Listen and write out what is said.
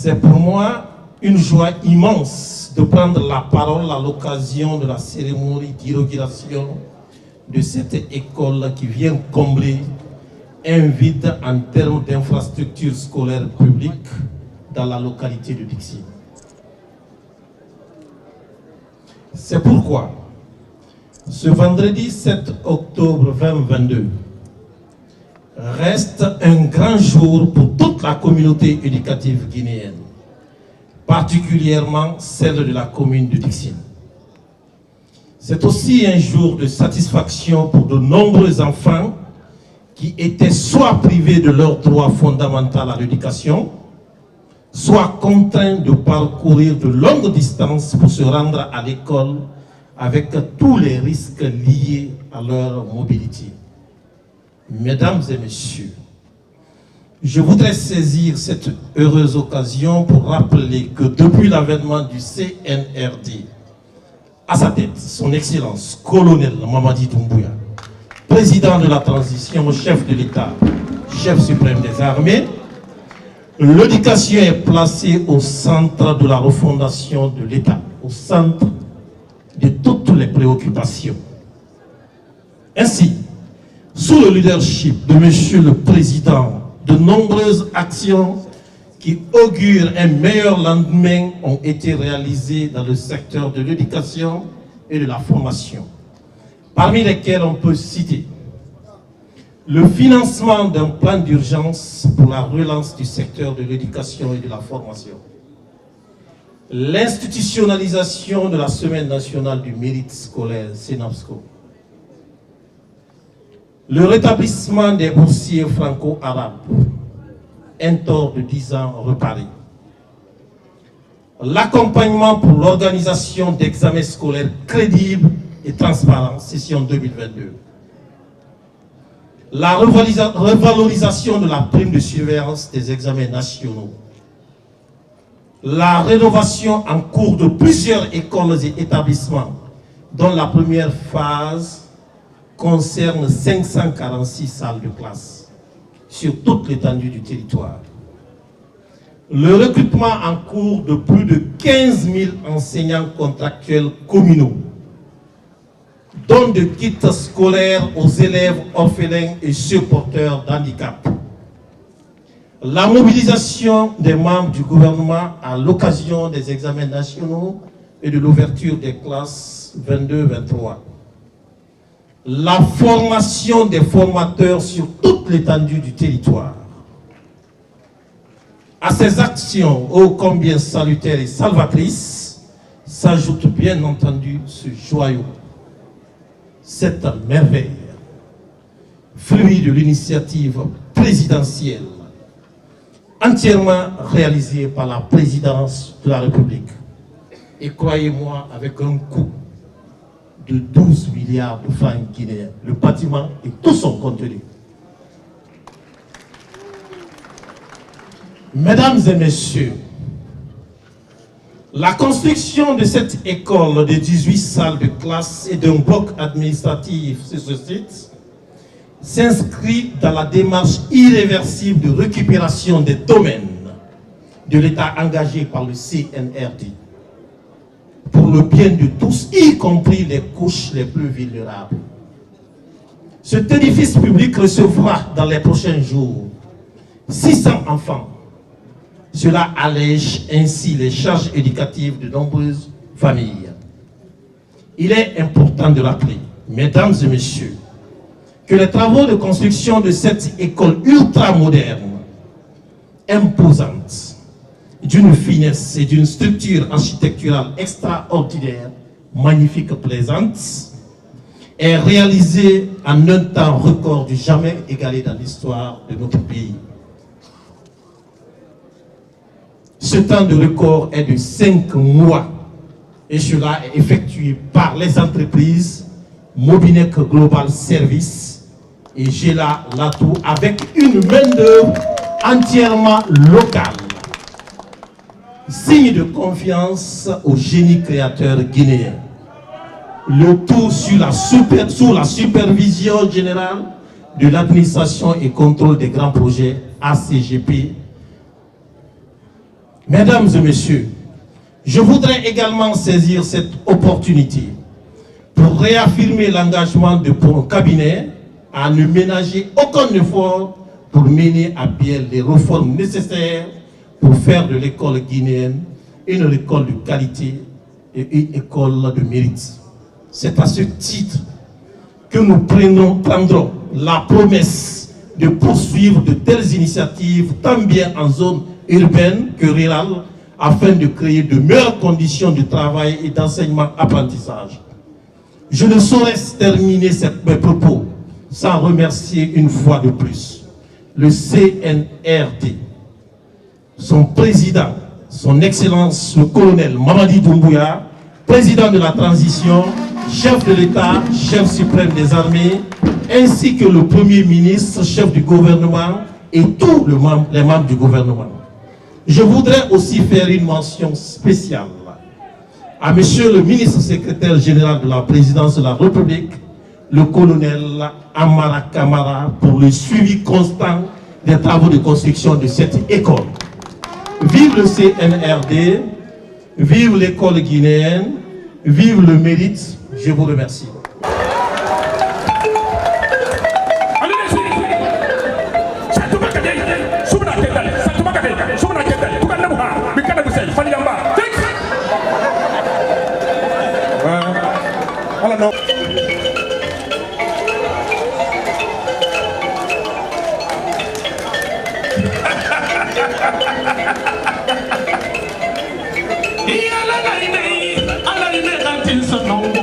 C'est pour moi une joie immense de prendre la parole à l'occasion de la cérémonie d'inauguration de cette école qui vient combler un vide en termes d'infrastructures scolaires publiques dans la localité de Dixi. C'est pourquoi, ce vendredi 7 octobre 2022 reste un grand jour pour toute la communauté éducative guinéenne, particulièrement celle de la commune de Dixi. C'est aussi un jour de satisfaction pour de nombreux enfants qui étaient soit privés de leur droit fondamental à l'éducation, soit contraints de parcourir de longues distances pour se rendre à l'école avec tous les risques liés à leur mobilité. Mesdames et messieurs, je voudrais saisir cette heureuse occasion pour rappeler que depuis l'avènement du CNRD, à sa tête, son Excellence, colonel Mamadi Doumbouya, président de la transition, chef de l'État, chef suprême des armées, l'éducation est placée au centre de la refondation de l'État, au centre de toutes les préoccupations. Ainsi, sous le leadership de Monsieur le Président, de nombreuses actions qui augurent un meilleur lendemain ont été réalisées dans le secteur de l'éducation et de la formation, parmi lesquelles on peut citer le financement d'un plan d'urgence pour la relance du secteur de l'éducation et de la formation, l'institutionnalisation de la Semaine nationale du mérite scolaire, SENAPSCO, le rétablissement des boursiers franco-arabes, un tort de 10 ans reparé, l'accompagnement pour l'organisation d'examens scolaires crédibles et transparents, session 2022, la revalorisation de la prime de surveillance des examens nationaux, la rénovation en cours de plusieurs écoles et établissements, dont la première phase concerne 546 salles de classe sur toute l'étendue du territoire. Le recrutement en cours de plus de 15 000 enseignants contractuels communaux, dont de kits scolaires aux élèves orphelins et ceux porteurs d'handicap. La mobilisation des membres du gouvernement à l'occasion des examens nationaux et de l'ouverture des classes 22-23. La formation des formateurs sur toute l'étendue du territoire. À ces actions ô combien salutaires et salvatrices s'ajoute bien entendu ce joyau, cette merveille, fruit de l'initiative présidentielle, entièrement réalisée par la présidence de la République. Et croyez-moi, avec un coût de 12 milliards de francs guinéens, le bâtiment et tout son contenu. Mesdames et messieurs, la construction de cette école de 18 salles de classe et d'un bloc administratif sur ce site s'inscrit dans la démarche irréversible de récupération des domaines de l'État engagé par le CNRD pour le bien de tous, y compris les couches les plus vulnérables. Cet édifice public recevra dans les prochains jours 600 enfants. Cela allège ainsi les charges éducatives de nombreuses familles. Il est important de rappeler, mesdames et messieurs, que les travaux de construction de cette école ultra-moderne, imposante, d'une finesse et d'une structure architecturale extraordinaire, magnifique, plaisante, est réalisée en un temps record du jamais égalé dans l'histoire de notre pays. Ce temps de record est de 5 mois et cela est effectué par les entreprises Mobinec Global Service et Gela Latou avec une main-d'œuvre entièrement locale. Signe de confiance au génie créateur guinéen. Le tout sous la supervision générale de l'administration et contrôle des grands projets ACGP, Mesdames et messieurs, je voudrais également saisir cette opportunité pour réaffirmer l'engagement de mon cabinet à ne ménager aucun effort pour mener à bien les réformes nécessaires pour faire de l'école guinéenne une école de qualité et une école de mérite. C'est à ce titre que nous prendrons la promesse de poursuivre de telles initiatives tant bien en zone urbaine que rurale afin de créer de meilleures conditions de travail et d'enseignement-apprentissage. Je ne saurais terminer mes propos sans remercier une fois de plus le CNRD, son président, son Excellence le colonel Mamadi Doumbouya, président de la transition, chef de l'État, chef suprême des armées, ainsi que le Premier ministre, chef du gouvernement et tous les membres du gouvernement. Je voudrais aussi faire une mention spéciale à Monsieur le ministre secrétaire général de la présidence de la République, le colonel Amara Kamara, pour le suivi constant des travaux de construction de cette école. Vive le CNRD, vive l'école guinéenne, vive le mérite. Je vous remercie. Allah